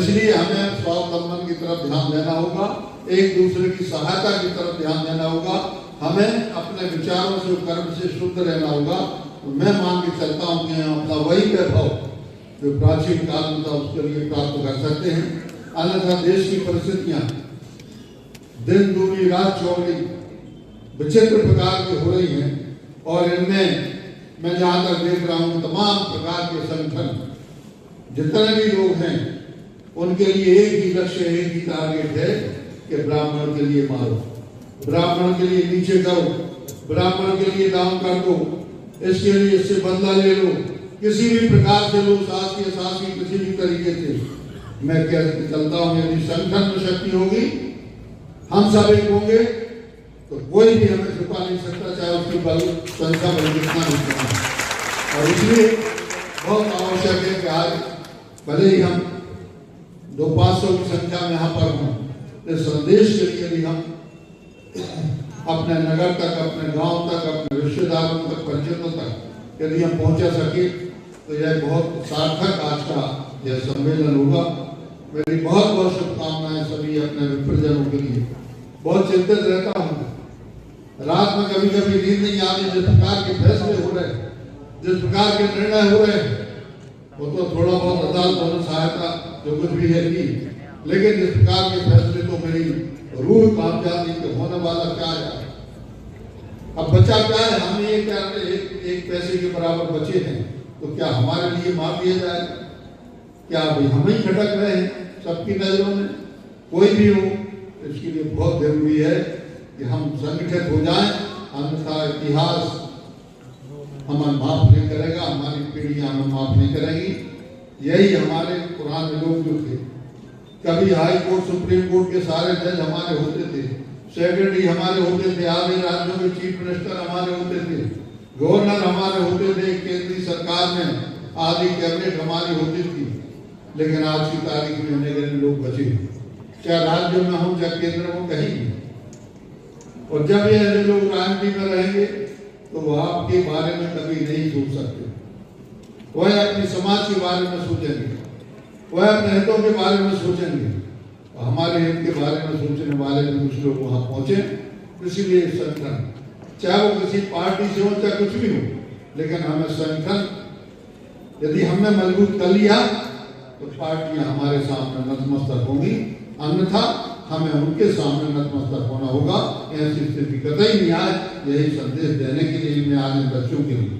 इसलिए हमें स्वावलंबन की तरफ ध्यान देना होगा, एक दूसरे की सहायता की तरफ ध्यान देना होगा, हमें अपने विचारों से कर्म से शुद्ध रहना होगा। तो मैं मान के चलता हूँ कि हम अपना वही वैभव जो प्राचीन काल में था उसके लिए प्राप्त कर सकते हैं। अन्यथा देश की परिस्थितियां दिन दूनी रात चौड़ी विचित्र प्रकार की हो रही हैं और इनमें मैं जहां तक देख रहा हूं तमाम प्रकार के संगठन जितने भी लोग हैं उनके लिए एक ही लक्ष्य, एक ही टारगेट है कि ब्राह्मण के लिए मारो, ब्राह्मण के लिए नीचे करो, ब्राह्मण के लिए दान कर दो, इसके लिए इससे बदला ले लो, किसी भी प्रकार से लो, शासकीय किसी भी तरीके से। मैं कह चलता हूं यदि संगठन में शक्ति होगी, हम सब एक होंगे तो कोई भी हमें छुपा नहीं सकता, चाहे उसकी बल संख्या बल कितना नहीं। और इसलिए बहुत आवश्यक है कि आज भले ही हम 200-500 की संख्या में यहाँ पर हों, इस संदेश के लिए भी हम अपने नगर तक, अपने गांव तक, अपने रिश्तेदारों तक, परिचितों तक यदि हम पहुंचा सके तो यह बहुत सार्थक आज का यह सम्मेलन होगा। मेरी बहुत बहुत शुभकामनाएं सभी अपने विप्रजनों के लिए। बहुत चिंतित रहता हूँ, रात में कभी कभी नींद नहीं आती, जिस प्रकार के फैसले हो रहे, जिस प्रकार के निर्णय हो रहे, वो तो थोड़ा बहुत अदालत और सहायता जो कुछ भी है की, लेकिन जिस प्रकार के फैसले तो मेरी रूह कांप जाती कि होने वाला क्या है। अब बचा क्या है, हम ये क्या एक पैसे के बराबर बचे हैं, तो क्या हमारे लिए मार दिया जाएगा? क्या भाई हम ही खटक रहे हैं सबकी नजरों में? कोई भी हो, इसके लिए बहुत जरूरी है कि हम संगठित हो जाएं, अन्यथा इतिहास हमें माफ नहीं करेगा, हमारी पीढ़ियां हमें माफ नहीं करेगी। यही हमारे पुराने लोग जो थे, कभी हाई कोर्ट सुप्रीम कोर्ट के सारे जज हमारे होते थे, सेक्रेटरी हमारे होते थे, आधे राज्यों के चीफ मिनिस्टर हमारे होते थे, गवर्नर हमारे होते थे, केंद्रीय सरकार में आधी कैबिनेट हमारी होती थी। लेकिन आज की तारीख में अनेक लोग बचे, चाहे राज्य में हो चाहे केंद्र में, कहीं। और जब ये लोग राजनीति में रहेंगे तो वो आपके बारे में कभी नहीं सोच सकते, वह अपने समाज के बारे में सोचेंगे, वह अपने हितों के बारे में सोचेंगे। हमारे हित के बारे में सोचने वाले भी कुछ लोग वहां पहुंचे। इसीलिए संगठन, चाहे वो किसी पार्टी से हो चाहे कुछ भी हो, लेकिन हमें संगठन यदि हमने मजबूत कर लिया तो पार्टियां हमारे सामने नतमस्तक होंगी, अन्यथा हमें उनके सामने नतमस्तक होना होगा। ऐसी स्थिति कतई नहीं आए, यही संदेश देने के लिए मैं आज बच्चों के लिए